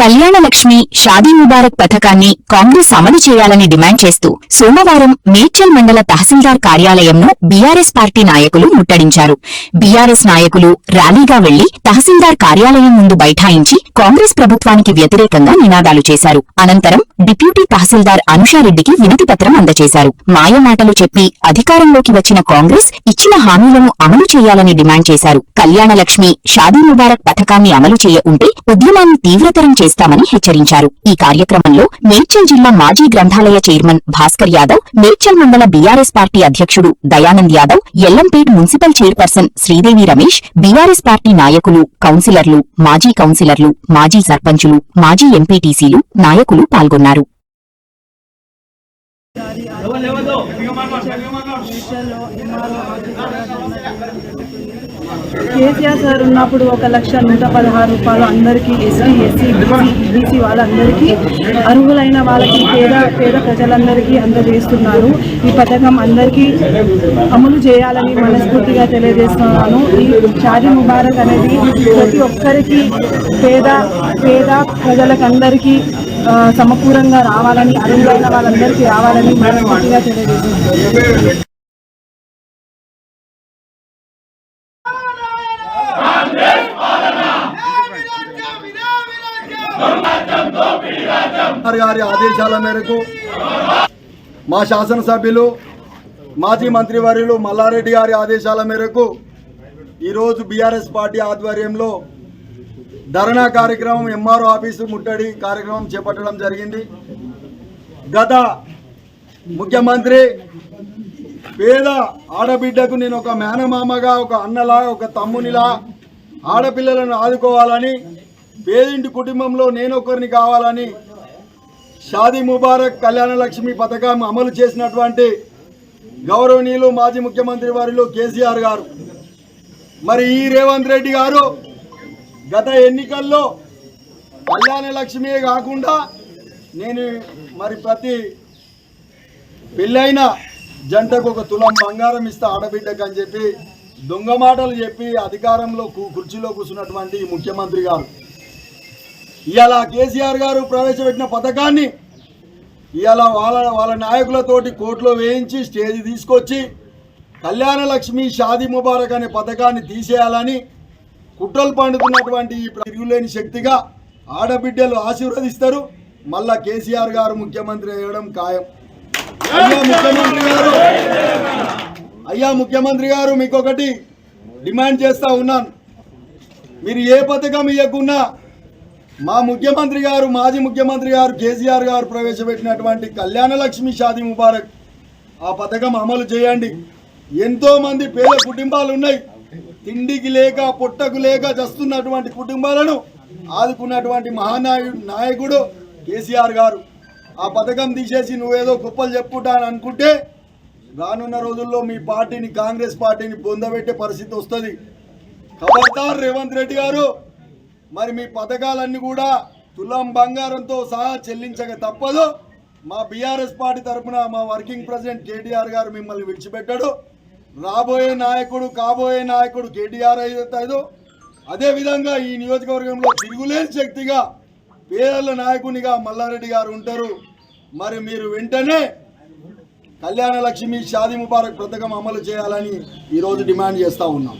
కళ్యాణ లక్ష్మి షాదీ ముబారక్ పథకాన్ని కాంగ్రెస్ అమలు చేయాలని డిమాండ్ చేస్తూ సోమవారం మేడ్చల్ మండల తహసీల్దార్ కార్యాలయంను బీఆర్ఎస్ పార్టీ నాయకులు ముట్టడించారు. బీఆర్ఎస్ నాయకులు ర్యాలీగా వెళ్లి తహసీల్దార్ కార్యాలయం ముందు బైఠాయించి కాంగ్రెస్ ప్రభుత్వానికి వ్యతిరేకంగా నినాదాలు చేశారు. అనంతరం డిప్యూటీ తహసీల్దార్ అనుషారెడ్డికి వినతి పత్రం అందజేశారు. మాయమాటలు చెప్పి అధికారంలోకి వచ్చిన కాంగ్రెస్ ఇచ్చిన హామీలను అమలు చేయాలని డిమాండ్ చేశారు. కళ్యాణ లక్ష్మి షాదీ ముబారక్ పథకాన్ని అమలు చేయకుంటే ఉద్యమాన్ని తీవ్రతరం చేస్తామని హెచ్చరించారు. ఈ కార్యక్రమంలో మేడ్చల్ జిల్లా మాజీ గ్రంథాలయ చైర్మన్ భాస్కర్ యాదవ్, మేడ్చల్ మండల బీఆర్ఎస్ పార్టీ అధ్యక్షుడు Dayanand Yadav, Yellampet municipal chairperson Sridevi Ramesh, BRS party నాయకులు, కౌన్సిలర్లు, మాజీ కౌన్సిలర్లు, మాజీ సర్పంచులు, మాజీ ఎంపీటీసీలు, నాయకులు పాల్గొన్నారు. కేసీఆర్ సార్ ఉన్నప్పుడు 1,116,000 రూపాయలు అందరికీ ఎస్సీ, బీసీ వాళ్ళందరికీ అర్హులైన వాళ్ళకి పేద ప్రజలందరికీ అందజేస్తున్నారు. ఈ పథకం అందరికీ అమలు చేయాలని మనస్ఫూర్తిగా తెలియజేస్తున్నాను. ఈ షాదీ ముబారక్ అనేది ప్రతి ఒక్కరికి పేద ప్రజలకందరికీ సమకూలంగా రావాలని, అర్హులైన వాళ్ళందరికీ రావాలని మనస్ఫూర్తిగా తెలియజేస్తున్నాను. గారి ఆదేశాల మేరకు మా శాసనసభ్యులు మాజీ మంత్రివర్యులు మల్లారెడ్డి గారి ఆదేశాల మేరకు ఈరోజు బీఆర్ఎస్ పార్టీ ఆధ్వర్యంలో ధర్నా కార్యక్రమం, ఎంఆర్ఓ ఆఫీసు ముట్టడి కార్యక్రమం చేపట్టడం జరిగింది. గత ముఖ్యమంత్రి పేద ఆడబిడ్డకు నేను ఒక మేనమామగా, ఒక అన్నలా, ఒక తమ్మునిలా ఆడపిల్లలను ఆదుకోవాలని, పేదింటి కుటుంబంలో నేనొకరిని కావాలని షాదీ ముబారక్ కళ్యాణ లక్ష్మి పథకం అమలు చేసినటువంటి గౌరవనీయులు మాజీ ముఖ్యమంత్రి వారిలో కేసీఆర్ గారు, మరి ఈ రేవంత్ రెడ్డి గారు గత ఎన్నికల్లో కళ్యాణ లక్ష్మియే కాకుండా నేను మరి ప్రతి పెళ్ళైన జంటకు ఒక తులం బంగారం ఇస్తా ఆడబిడ్డకు అని చెప్పి దొంగ మాటలు చెప్పి అధికారంలో కుర్చీలో కూర్చున్నటువంటి ముఖ్యమంత్రి గారు ఇవాళ కేసీఆర్ గారు ప్రవేశపెట్టిన పథకాన్ని ఇవాళ వాళ్ళ నాయకులతోటి కోర్టులో వేయించి స్టేజ్ తీసుకొచ్చి కళ్యాణ లక్ష్మి షాదీ ముబారక్ అనే పథకాన్ని తీసేయాలని కుట్రలు పండుతున్నటువంటి ఈ తిరుగులేని శక్తిగా ఆడబిడ్డలు ఆశీర్వదిస్తారు. మళ్ళా కేసీఆర్ గారు ముఖ్యమంత్రి అయ్యడం ఖాయం. అయ్యా ముఖ్యమంత్రి గారు మీకు ఒకటి డిమాండ్ చేస్తా ఉన్నాను. మీరు ఏ పథకం ఇవ్వకున్నా మా ముఖ్యమంత్రి గారు, మాజీ ముఖ్యమంత్రి గారు కేసీఆర్ గారు ప్రవేశపెట్టినటువంటి కళ్యాణ లక్ష్మి షాదీ ముబారక్ ఆ పథకం అమలు చేయండి. ఎంతోమంది పేద కుటుంబాలు ఉన్నాయి, తిండికి లేక పొట్టకు లేక చస్తున్నటువంటి కుటుంబాలను ఆదుకున్నటువంటి నాయకుడు కేసీఆర్ గారు. ఆ పథకం తీసేసి నువ్వేదో గొప్పలు చెప్పుకుంటాను అనుకుంటే రానున్న రోజుల్లో మీ పార్టీని, కాంగ్రెస్ పార్టీని బొందబెట్టే పరిస్థితి వస్తుంది. ఖబర్దార్ రేవంత్ రెడ్డి గారు, మరి మీ పథకాలన్నీ కూడా తులం బంగారంతో సహా చెల్లించక తప్పదు. మా బీఆర్ఎస్ పార్టీ తరఫున మా వర్కింగ్ ప్రెసిడెంట్ కేటీఆర్ గారు మిమ్మల్ని విడిచిపెట్టాడు. రాబోయే నాయకుడు, కాబోయే నాయకుడు కేటీఆర్ అవుతాడు. అదేవిధంగా ఈ నియోజకవర్గంలో తిరుగులేని శక్తిగా పేదల నాయకునిగా మల్లారెడ్డి గారు ఉంటారు. మరి మీరు వెంటనే కళ్యాణ లక్ష్మి షాదీ ముబారక్ పథకం అమలు చేయాలని ఈరోజు డిమాండ్ చేస్తూ ఉన్నాం.